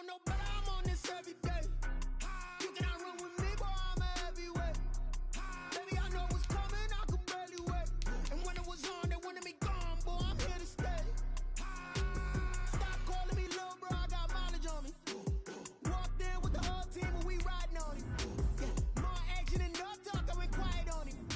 don't know better, I'm on this every day. You cannot run with me, boy, I'm a heavyweight. Baby, I know what's coming, I could barely wait. And when it was on, they wanted me gone, boy, I'm here to stay. Stop calling me little bro, I got mileage on me. Walked in with the whole team and we riding on him. Yeah, more action and no talk, I went quiet on him.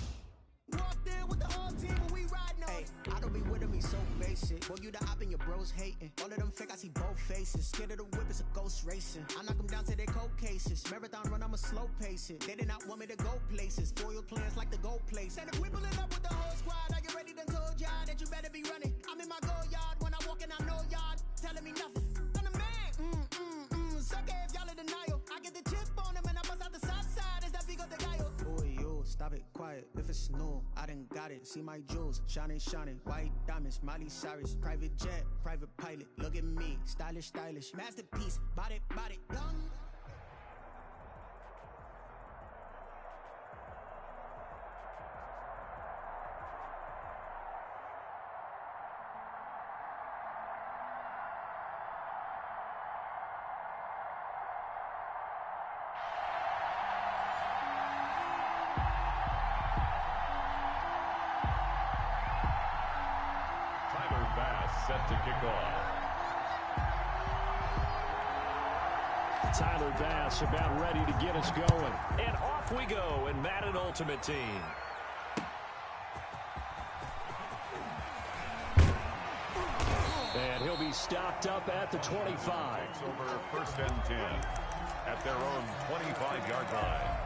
Walked in with the whole team and we riding on him. I don't be with him, he's so basic. Boy, you the op and your bros hating. All of them fake, I see both faces. Scared of the whip, it's a ghost racing. I knock them down to their cold cases. Marathon run, I'ma slow pace it. They did not want me to go places. Foil plans like the gold place. And if we pulling up with the whole squad, are you ready? Done told y'all that you better be running. I'm in my go yard when I walk in, I know y'all telling me nothing. I'm the man. Sucker if y'all in denial. I get the chip on them and I bust out the south side. Is that big of the guy? Boy, you stop it, quiet. If it's new, I done got it. See my jewels, shining, white diamonds, Miley Cyrus, private jet, private pilot. Look at me, stylish, masterpiece, body, young. Set to kick off. Tyler Bass about ready to get us going. And off we go in Madden Ultimate Team. And he'll be stopped up at the 25. It's over 1st and 10 at their own 25-yard line.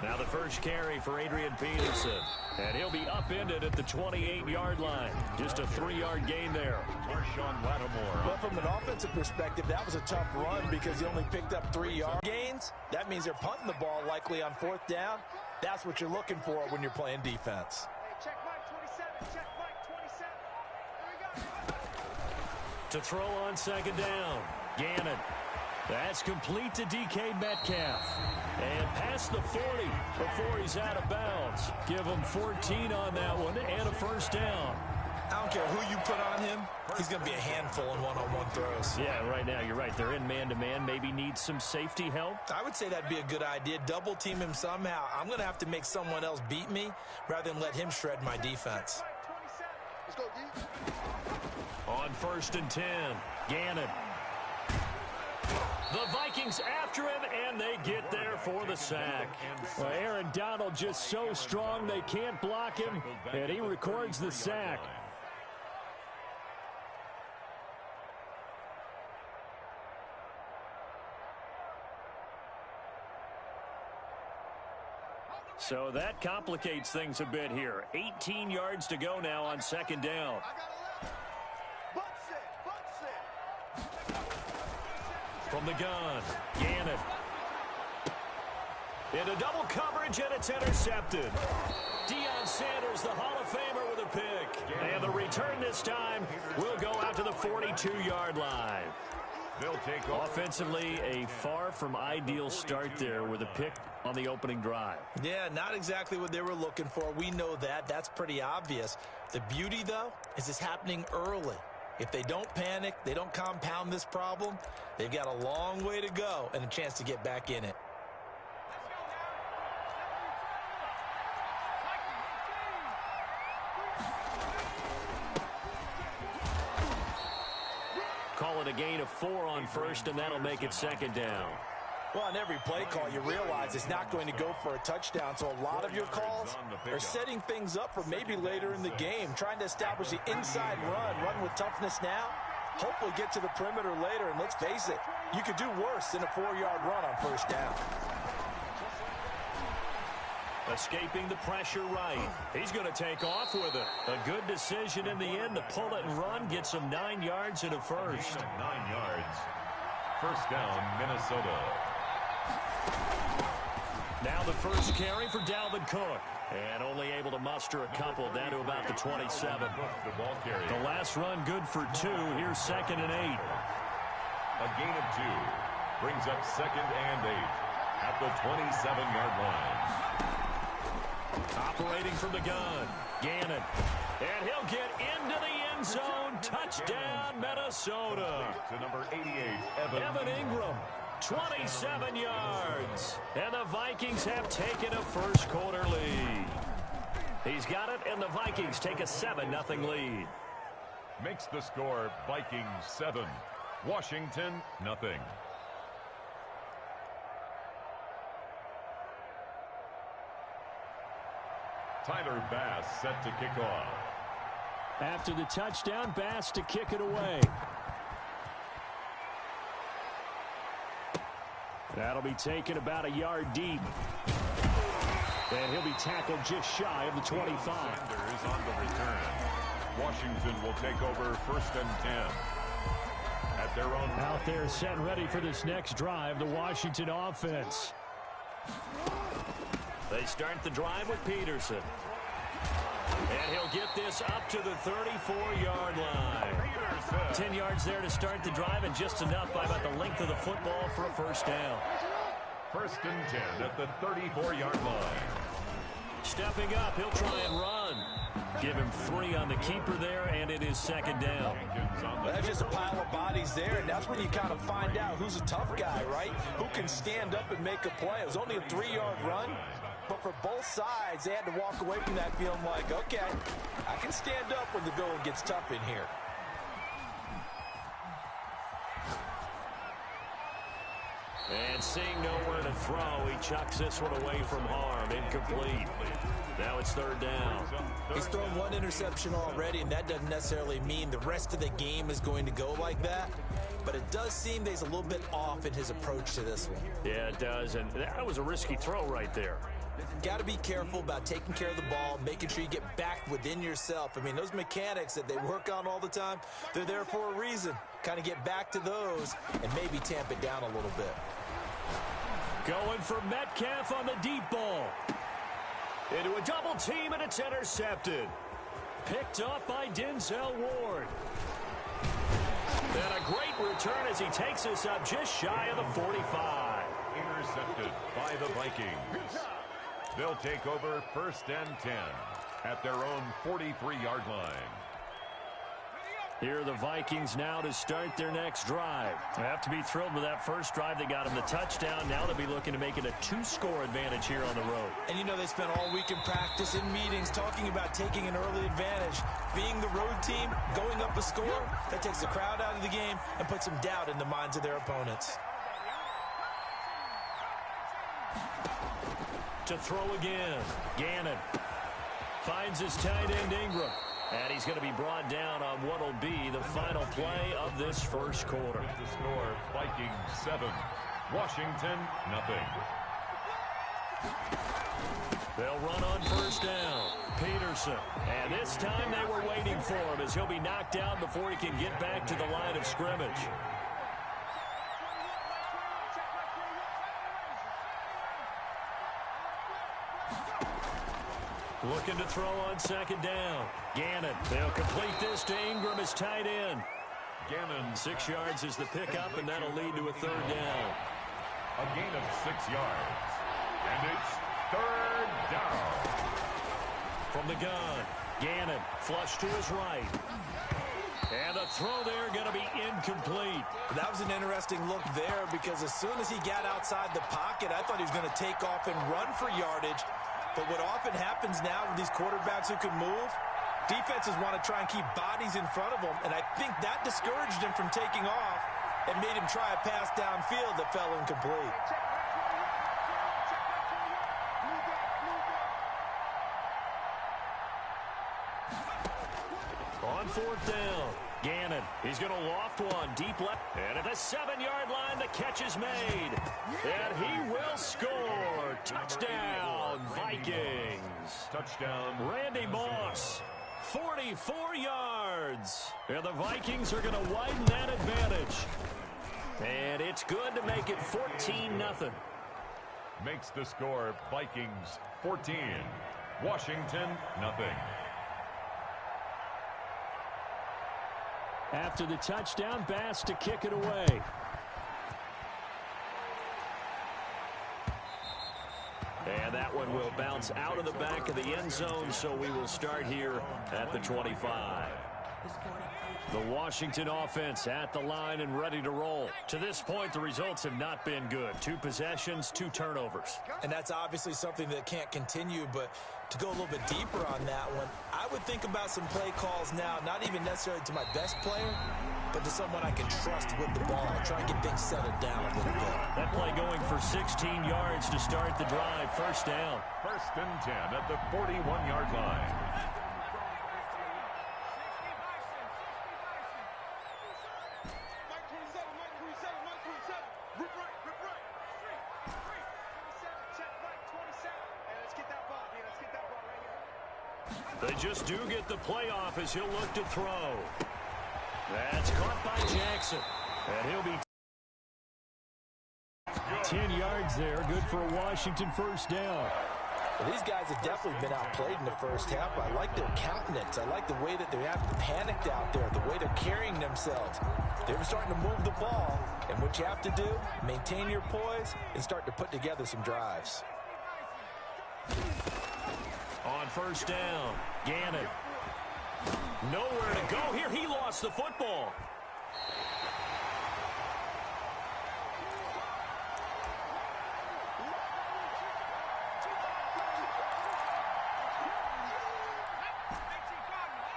Now the first carry for Adrian Peterson. And he'll be upended at the 28-yard line. Just a 3-yard gain there. Marshawn Lattimore. But from an offensive perspective, that was a tough run because he only picked up 3-yard gains. That means they're punting the ball likely on 4th down. That's what you're looking for when you're playing defense. Check Mike 27. Check Mike 27. Here we go. To throw on 2nd down. Gannon. That's complete to DK Metcalf. And past the 40 before he's out of bounds. Give him 14 on that one and a 1st down. I don't care who you put on him. He's going to be a handful in one-on-one throws. Yeah, right now you're right. They're in man-to-man. Maybe needs some safety help. I would say that'd be a good idea. Double team him somehow. I'm going to have to make someone else beat me rather than let him shred my defense. Let's go, D. On 1st and 10, Gannon. The Vikings after him, and they get there for the sack. Well, Aaron Donald just so strong they can't block him, and he records the sack. So that complicates things a bit here. 18 yards to go now on 2nd down. From the gun, Gannon. Into double coverage, and it's intercepted. Deion Sanders, the Hall of Famer, with a pick. And the return this time will go out to the 42-yard line. They'll take over. Offensively, a far from ideal start there with a pick on the opening drive. Yeah, not exactly what they were looking for. We know that. That's pretty obvious. The beauty, though, is it's happening early. If they don't panic, they don't compound this problem, they've got a long way to go and a chance to get back in it. Call it a gain of 4 on 1st, and that'll make it 2nd down. Well, on every play call, you realize it's not going to go for a touchdown, so a lot of your calls are setting things up for maybe later in the game, trying to establish the inside run with toughness now, hopefully get to the perimeter later, and let's face it, you could do worse than a 4-yard run on 1st down. Escaping the pressure right. He's going to take off with it. A good decision in the end to pull it and run, get some 9 yards and a 1st. 9 yards. 1st down, Minnesota. Now the first carry for Dalvin Cook. And only able to muster a couple down to about the 27. The last run good for 2. Here's 2nd and 8. A gain of 2. brings up 2nd and 8 at the 27-yard line. Operating from the gun, Gannon. And he'll get into the end zone. Touchdown, Minnesota. To number 88, Evan Ingram, 27 yards. And the Vikings have taken a first-quarter lead. He's got it, and the Vikings take a 7-0 lead. Makes the score Vikings 7, Washington nothing. Tyler Bass set to kick off. After the touchdown, Bass to kick it away. That'll be taken about a yard deep. And he'll be tackled just shy of the 25. Sanders on the return. Washington will take over 1st and 10. At their own... Out there set ready for this next drive, the Washington offense. They start the drive with Peterson. And he'll get this up to the 34-yard line. 10 yards there to start the drive, and just enough by about the length of the football for a first down. 1st and 10 at the 34-yard line. Stepping up, he'll try and run. Give him 3 on the keeper there, and it is 2nd down. That's just a pile of bodies there, and that's when you kind of find out who's a tough guy, right? Who can stand up and make a play. It was only a 3-yard run, but for both sides, they had to walk away from that feeling like, okay, I can stand up when the going gets tough in here. And seeing nowhere to throw, he chucks this one away from harm. Incomplete. Now it's 3rd down. He's thrown 1 interception already, and that doesn't necessarily mean the rest of the game is going to go like that. But it does seem that he's a little bit off in his approach to this one. Yeah, it does, and that was a risky throw right there. Got to be careful about taking care of the ball, making sure you get back within yourself. I mean, those mechanics that they work on all the time, they're there for a reason. Kind of get back to those and maybe tamp it down a little bit. Going for Metcalf on the deep ball. Into a double team, and it's intercepted. Picked off by Denzel Ward. And a great return as he takes us up just shy of the 45. Intercepted by the Vikings. They'll take over 1st and 10 at their own 43-yard line. Here are the Vikings now to start their next drive. They have to be thrilled with that first drive. They got them the touchdown. Now they'll be looking to make it a 2-score advantage here on the road. And you know, they spent all week in practice, in meetings, talking about taking an early advantage. Being the road team, going up a score, that takes the crowd out of the game and puts some doubt in the minds of their opponents. To throw again, Gannon finds his tight end Ingram. And he's going to be brought down on what will be the final play of this first quarter. The score, Vikings 7, Washington nothing. They'll run on 1st down. Peterson. And this time they were waiting for him as he'll be knocked down before he can get back to the line of scrimmage. Looking to throw on 2nd down. Gannon. They'll complete this to Ingram as tight end. Gannon. 6 yards is the pickup, and that'll lead to a 3rd down. A gain of 6 yards. And it's 3rd down. From the gun, Gannon flush to his right. And the throw there going to be incomplete. That was an interesting look there because as soon as he got outside the pocket, I thought he was going to take off and run for yardage. But what often happens now with these quarterbacks who can move, defenses want to try and keep bodies in front of them, and I think that discouraged him from taking off and made him try a pass downfield that fell incomplete. On 4th down, Gannon. He's going to loft one deep left. And at the 7-yard line, the catch is made. And he will score. Touchdown, Vikings. Touchdown. Randy Moss, 44 yards. And the Vikings are going to widen that advantage. And it's good to make it 14-0. Makes the score Vikings 14, Washington nothing. After the touchdown, Bass to kick it away. And that one will bounce out of the back of the end zone, so we will start here at the 25. The Washington offense at the line and ready to roll. To this point, the results have not been good. 2 possessions, 2 turnovers. And that's obviously something that can't continue, but to go a little bit deeper on that one, I would think about some play calls now, not even necessarily to my best player, but to someone I can trust with the ball. Try and get things settled down a little bit. That play going for 16 yards to start the drive. First down. 1st and 10 at the 41-yard line. They just do get the playoff as he'll look to throw. That's caught by Jackson. And he'll be 10 yards there. Good for a Washington first down. Well, these guys have definitely been outplayed in the first half. I like their countenance. I like the way that they're panicked out there, the way they're carrying themselves. They're starting to move the ball. And what you have to do, maintain your poise and start to put together some drives. On first down, Gannon. Nowhere to go here. He lost the football.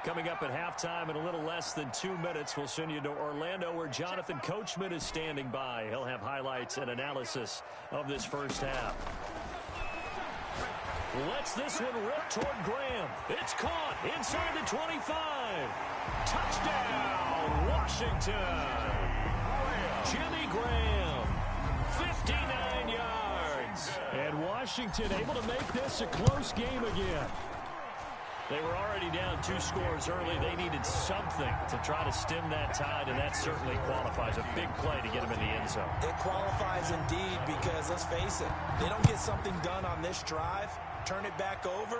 Coming up at halftime in a little less than 2 minutes, we'll send you to Orlando where Jonathan Coachman is standing by. He'll have highlights and analysis of this first half. Lets this one rip toward Graham. It's caught inside the 25. Touchdown, Washington. Jimmy Graham, 59 yards. And Washington able to make this a close game again. They were already down 2 scores early. They needed something to try to stem that tide, and that certainly qualifies. A big play to get them in the end zone. It qualifies indeed because, let's face it, they don't get something done on this drive, turn it back over,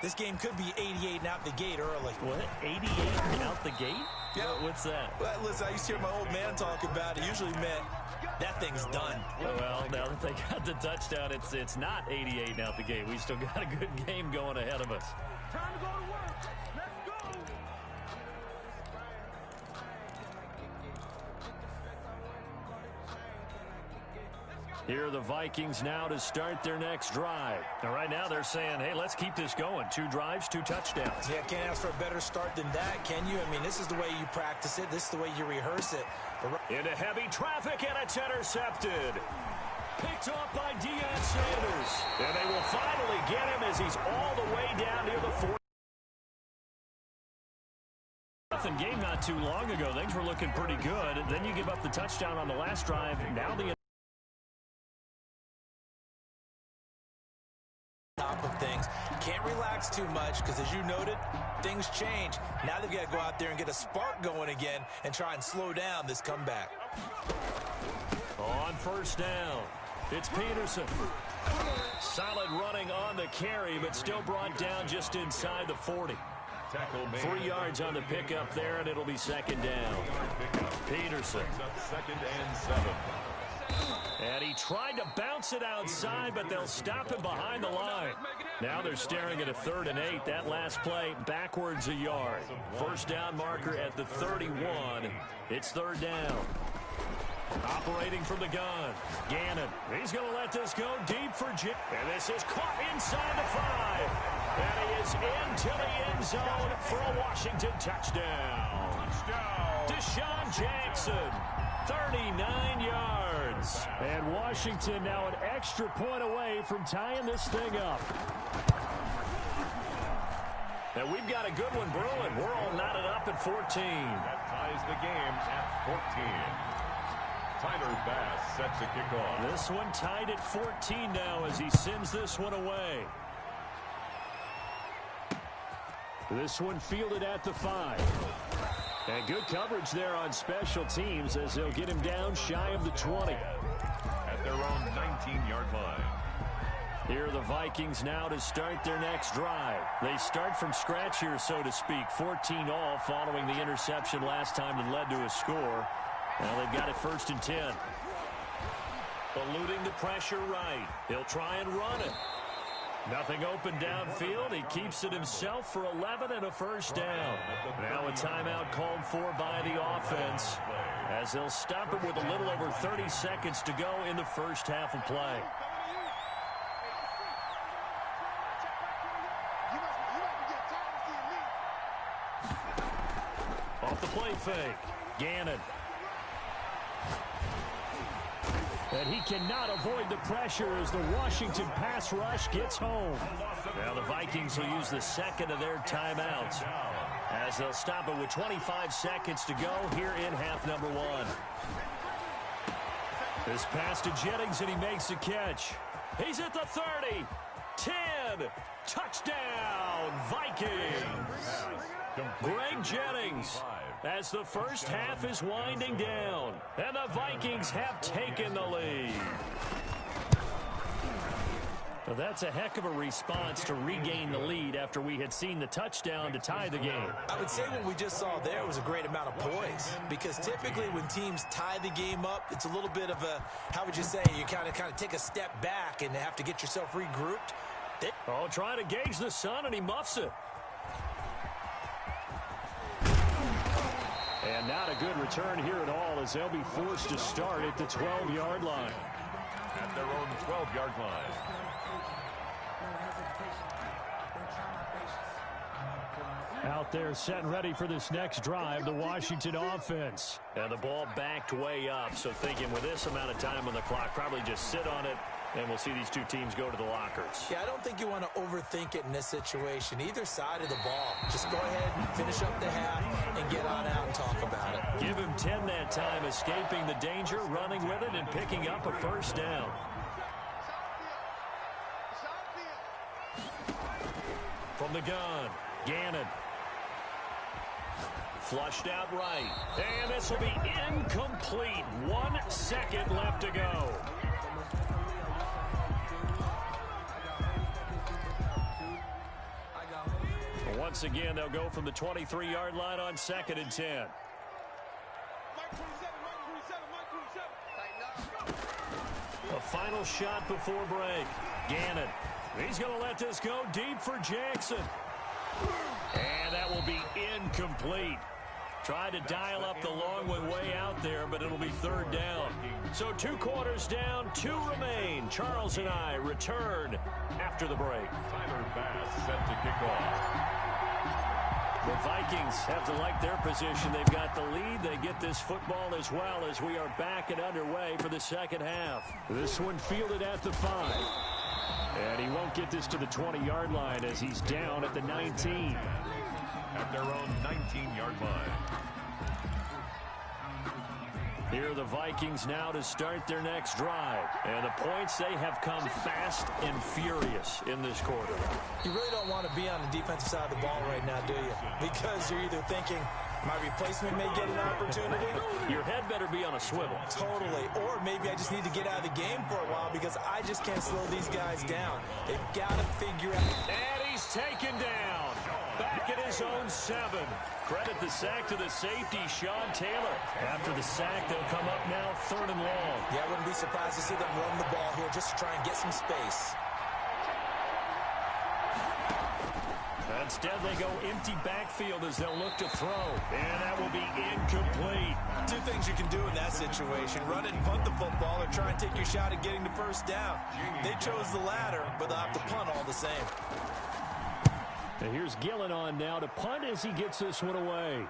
this game could be 88 and out the gate early. What? 88 out the gate? Yeah. What's that? Well, listen, I used to hear my old man talk about it. It usually meant that thing's done. Well, now that they got the touchdown, it's not 88 and out the gate. We still got a good game going ahead of us. Time to go to work. Let's go. Here are the Vikings now to start their next drive. Now, right now they're saying, hey, let's keep this going. 2 drives, 2 touchdowns. Yeah, can't ask for a better start than that, can you? I mean, this is the way you practice it. This is the way you rehearse it. Into heavy traffic, and it's intercepted. Picked off by Deion Sanders. And they will finally get him as he's all the way down near the 40. Game not too long ago. Things were looking pretty good. And then you give up the touchdown on the last drive. Now the top of things. Can't relax too much because, as you noted, things change. Now they've got to go out there and get a spark going again and try and slow down this comeback. On first down, it's Peterson. Solid running on the carry, but still brought down just inside the 40. 3 yards on the pickup there, and it'll be second down. Peterson. 2nd and 7. And he tried to bounce it outside, but they'll stop him behind the line. Now they're staring at a 3rd and 8. That last play backwards a yard. First down marker at the 31. It's 3rd down. Operating from the gun. Gannon. He's going to let this go deep for Jim. And this is caught inside the 5. And he is into the end zone for a Washington touchdown. Deshaun Jackson, 39 yards. And Washington now an extra point away from tying this thing up. And we've got a good one brewing. We're all knotted up at 14. That ties the game at 14. Tyler Bass sets the kickoff. This one tied at 14 now as he sends this one away. This one fielded at the 5. And good coverage there on special teams as they'll get him down shy of the 20. At their own 19-yard line. Here are the Vikings now to start their next drive. They start from scratch here, so to speak. 14 all following the interception last time that led to a score. Now they've got it 1st and 10. Eluding the pressure right. He'll try and run it. Nothing open downfield. He keeps it himself for 11 and a first down. Now a timeout called for by the offense, as they'll stop it with a little over 30 seconds to go in the first half of play. Off the play fake, Gannon. And he cannot avoid the pressure as the Washington pass rush gets home. Now the Vikings will use the second of their timeouts, as they'll stop it with 25 seconds to go here in half number one. This pass to Jennings, and he makes the catch. He's at the 30. 10. Touchdown, Vikings. Greg Jennings, as the first half is winding down, and the Vikings have taken the lead. Well, that's a heck of a response to regain the lead after we had seen the touchdown to tie the game. I would say what we just saw there was a great amount of poise, because typically when teams tie the game up, it's a little bit of a, how would you say, you kind of take a step back and have to get yourself regrouped. Oh, trying to gauge the sun, and he muffs it. And not a good return here at all, as they'll be forced to start at the 12-yard line. At their own 12-yard line. Out there set and ready for this next drive, the Washington offense. And the ball backed way up, so thinking with this amount of time on the clock, probably just sit on it, and we'll see these two teams go to the lockers. Yeah, I don't think you want to overthink it in this situation. Either side of the ball. Just go ahead and finish up the half and get on out and talk about it. Give him 10 that time, escaping the danger, running with it, and picking up a first down. From the gun, Gannon. Flushed out right. And this will be incomplete. 1 second left to go. Once again, they'll go from the 23-yard line on 2nd and 10. A final shot before break. Gannon. He's going to let this go deep for Jackson. And that will be incomplete. Tried to dial up the long one way out there, but it'll be 3rd down. So 2 quarters down, 2 remain. Charles and I return after the break. Tyler Bass set to kick off. The Vikings have to like their position. They've got the lead. They get this football as well, as we are back and underway for the second half. This one fielded at the 5. And he won't get this to the 20-yard line as he's down at the 19. At their own 19-yard line. Here are the Vikings now to start their next drive. And the points, they have come fast and furious in this quarter. You really don't want to be on the defensive side of the ball right now, do you? Because you're either thinking, my replacement may get an opportunity. Your head better be on a swivel. Totally. Or maybe I just need to get out of the game for a while because I just can't slow these guys down. They've got to figure out. And he's taken down. Back at his own 7. Credit the sack to the safety, Sean Taylor. After the sack, they'll come up now 3rd and long. Yeah, I wouldn't be surprised to see them run the ball here just to try and get some space. Instead, they go empty backfield as they'll look to throw. And that will be incomplete. 2 things you can do in that situation. Run it and punt the football, or try and take your shot at getting the first down. They chose the latter, but they'll have to punt all the same. And here's Gillen on now to punt as he gets this one away.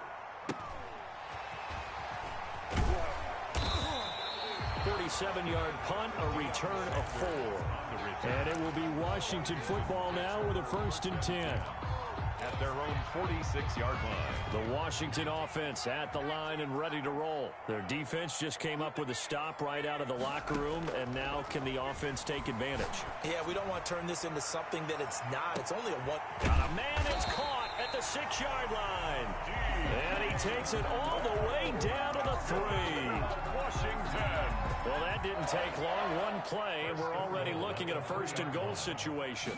47-yard punt, a return of 4. And it will be Washington football now with a 1st and 10. At their own 46-yard line. The Washington offense at the line and ready to roll. Their defense just came up with a stop right out of the locker room, and now can the offense take advantage? Yeah, we don't want to turn this into something that it's not. It's only a one. Got a man, it's caught at the 6-yard line. And he takes it all the way down to the 3. Washington. Well, that didn't take long. 1 play, and we're already looking at a 1st and goal situation.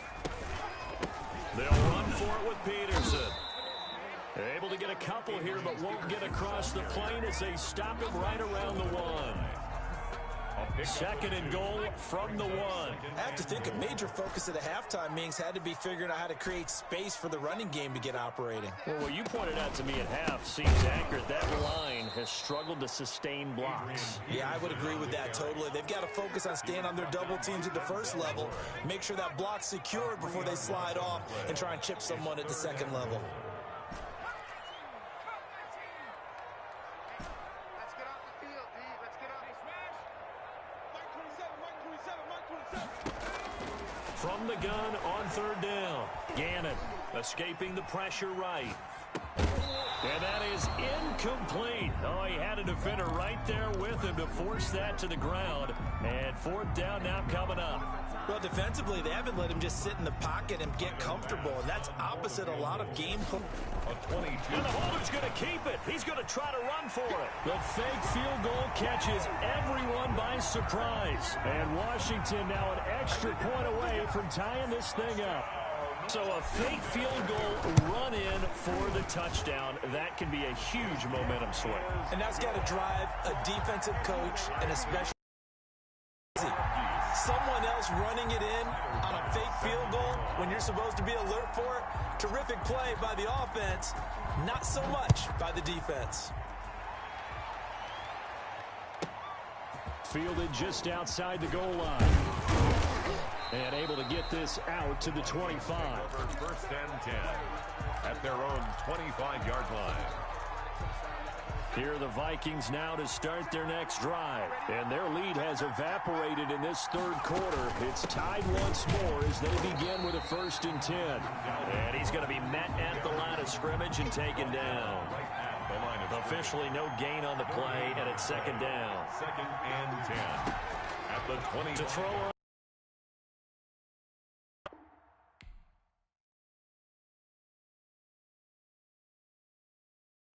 They'll run for it with Peterson. They're able to get a couple here, but won't get across the plane as they stop him right around the 1. A Second and goal from the 1. I have to think a major focus at the halftime meetings had to be figuring out how to create space for the running game to get operating. Well, what you pointed out to me at half seems accurate. That line has struggled to sustain blocks. Yeah, I would agree with that totally. They've got to focus on staying on their double teams at the first level, make sure that block's secured before they slide off and try and chip someone at the second level. Let's get off the field, D. Let's get off. Mike 27, Mike 27, Mike 27. From the gun on third down. Gannon escaping the pressure right. And that is incomplete. Oh, he had a defender right there with him to force that to the ground. And fourth down now coming up. Well, defensively, they haven't let him just sit in the pocket and get comfortable, and that's opposite a lot of game play. And the holder's going to keep it. He's going to try to run for it. The fake field goal catches everyone by surprise. And Washington now an extra point away from tying this thing up. So a fake field goal run in for the touchdown. That can be a huge momentum swing. And that's got to drive a defensive coach and especially someone else running it in on a fake field goal when you're supposed to be alert for it. Terrific play by the offense, not so much by the defense. Fielded just outside the goal line. And able to get this out to the 25. First and 10 at their own 25-yard line. Here are the Vikings now to start their next drive. And their lead has evaporated in this third quarter. It's tied once more as they begin with a 1st and 10. And he's going to be met at the line of scrimmage and taken down. Officially no gain on the play, and it's second down. 2nd and 10 at the 20. To throw on.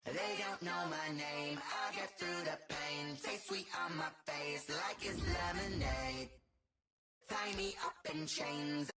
They don't know my name, I get through the pain. Taste sweet on my face like it's lemonade. Tie me up in chains,